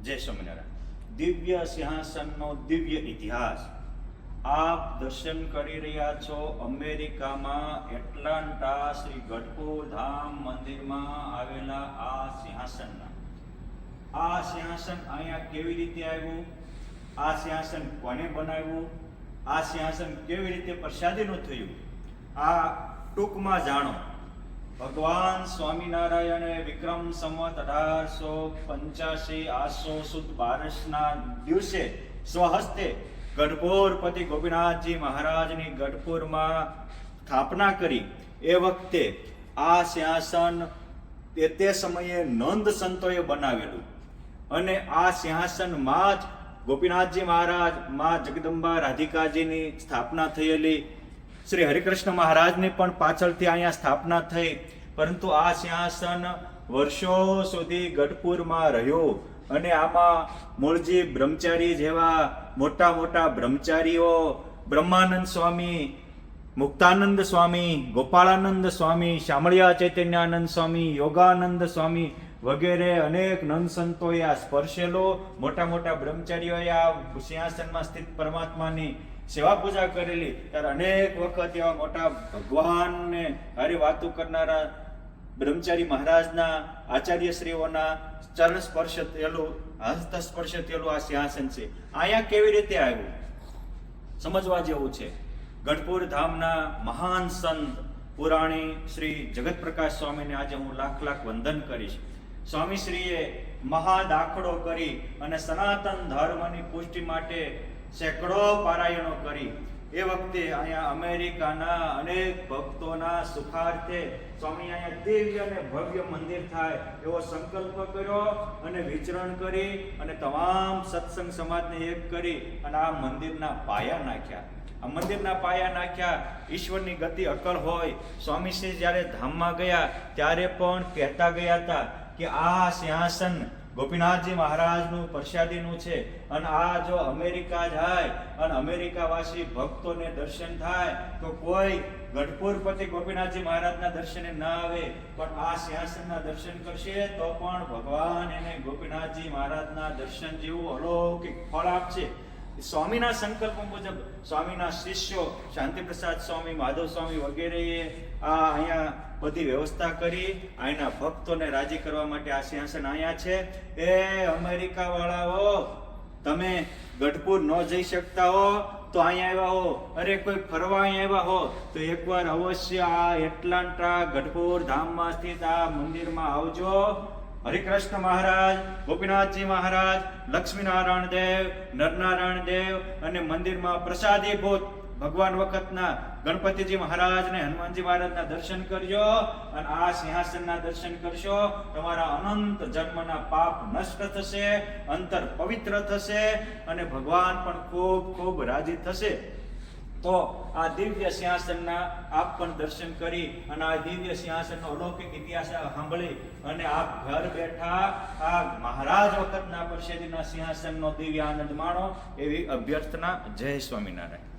જય સ્વામિનારાયણ. દિવ્ય સિંહાસનનો દિવ્ય ઇતિહાસ આપ દર્શન કરી રહ્યા છો અમેરિકામાં એટલાન્ટા શ્રી ગઢપુર ધામ મંદિરમાં આવેલા આ સિંહાસનના. આ સિંહાસન અહીંયા કેવી રીતે આવ્યું, આ સિંહાસન કોને બનાવ્યું, આ સિંહાસન કેવી રીતે પ્રસાદીનું થયું, આ ટૂંકમાં જાણો. ભગવાન સ્વામિનારાયણે વિક્રમ સંવત 1885 આસો સુદ 12ના દિવસે સ્વહસ્તે ગઢપુરપતિ ગોપીનાથજી મહારાજની ગઢપુરમાં સ્થાપના કરી. એ વખતે આ સિંહાસન તે સમયે નંદ સંતોએ બનાવેલું અને આ સિંહાસનમાં જ ગોપીનાથજી મહારાજ, મા જગદંબા રાધિકાજીની સ્થાપના થયેલી. શ્રી હરિકૃષ્ણ મહારાજની પણ પાછળથી અહીંયા સ્થાપના થઈ. પરંતુ આ સિંહાસન વર્ષો સુધી ગઢપુરમાં રહ્યો અને આમાં મૂળજી બ્રહ્મચારી જેવા મોટા મોટા બ્રહ્મચારીઓ બ્રહ્માનંદ સ્વામી, મુક્તાનંદ સ્વામી, ગોપાળાનંદ સ્વામી, શામળિયા ચૈતન્યાનંદ સ્વામી, યોગાનંદ સ્વામી વગેરે અનેક નંદ સંતોએ આ સ્પર્શેલો. મોટા મોટા બ્રહ્મચારીઓએ આ સિંહાસનમાં સ્થિત પરમાત્માની સેવા પૂજા કરેલી. ત્યારે અનેક વખત એવા મોટા ભગવાનને હારી વાતો કરનારા બ્રહ્મચારી મહારાજના આચાર્યશ્રીઓના ચરણ સ્પર્શ થયેલું, હસ્ત સ્પર્શ થયેલું આ સિંહાસન છે. અહીંયા કેવી રીતે આવ્યું સમજવા જેવું છે. ગઢપુર ધામના મહાન સંત પુરાણી શ્રી જગત પ્રકાશ સ્વામીને આજે હું લાખ લાખ વંદન કરીશ. સ્વામીશ્રીએ મહાદાખલો કરી અને સનાતન ધર્મની પુષ્ટિ માટે સેંકડો પારાયણો કરી. એ વખતે અહીંયા અમેરિકાના અનેક ભક્તોના સુખાર્થે સ્વામી અહીંયા દિવ્ય અને ભવ્ય મંદિર થાય એવો સંકલ્પ કર્યો અને વિચરણ કરી અને તમામ સત્સંગ સમાજને એક કરી અને આ મંદિરના પાયા નાખ્યા. આ મંદિરના પાયા નાખ્યા. ઈશ્વરની ગતિ અકળ હોય. સ્વામીશ્રી જ્યારે ધામમાં ગયા ત્યારે પણ કહેતા ગયા હતા કે આ સિંહાસન ગોપીનાથજી મહારાજનું પ્રસાદીનું છે અને આ જો અમેરિકા જાય અને અમેરિકાવાસી ભક્તોને દર્શન થાય તો કોઈ ગઢપુરપતિ ગોપીનાથજી મહારાજના દર્શને ના આવે, પણ આ સિંહાસનના દર્શન કરશે તો પણ ભગવાન એને ગોપીનાથજી મહારાજના દર્શન જેવું અલૌકિક ફળ આપશે. સ્વામીના સંકલ્પ મુજબ સ્વામીના શિષ્યો શાંતિપ્રસાદ સ્વામી, માધવ સ્વામી વગેરેએ આ અહીંયા બધી વ્યવસ્થા કરી. અહીંના ભક્તોને રાજી કરવા માટે આ સિંહાસન અહીંયા છે. એ અમેરિકા વાળાઓ, તમે ગઢપુર ન જઈ શકતા હો તો અહીંયા આવ્યા હો, અરે કોઈ ફરવા અહીંયા આવ્યા હો તો એકવાર અવશ્ય આ એટલાન્ટા ગઢપુર ધામમાં સ્થિત આ મંદિરમાં આવજો. હરિકૃષ્ણ મહારાજ, ગોપીનાથજી મહારાજ, લક્ષ્મીનારાયણ દેવ, નરનારાયણ દેવ અને મંદિરમાં પ્રસાદી ભૂત ભગવાન વખતના ગણપતિજી મહારાજ ને હનુમાનજી મહારાજના દર્શન કરજો અને આ સિંહાસનના દર્શન કરશો. તમારા અનંત જન્મના પાપ નષ્ટ થશે, અંતર પવિત્ર થશે અને ભગવાન પણ ખૂબ ખૂબ રાજી થશે. તો આ દિવ્ય સિંહાસનના આપ પણ દર્શન કરી અને આ દિવ્ય સિંહાસનનો અલૌકિક ઇતિહાસ સાંભળી અને આપ ઘર બેઠા આ મહારાજ વખતના પ્રસાદીના સિંહાસનનો દિવ્ય આનંદ માણો એવી અભ્યર્થના. જય સ્વામિનારાયણ.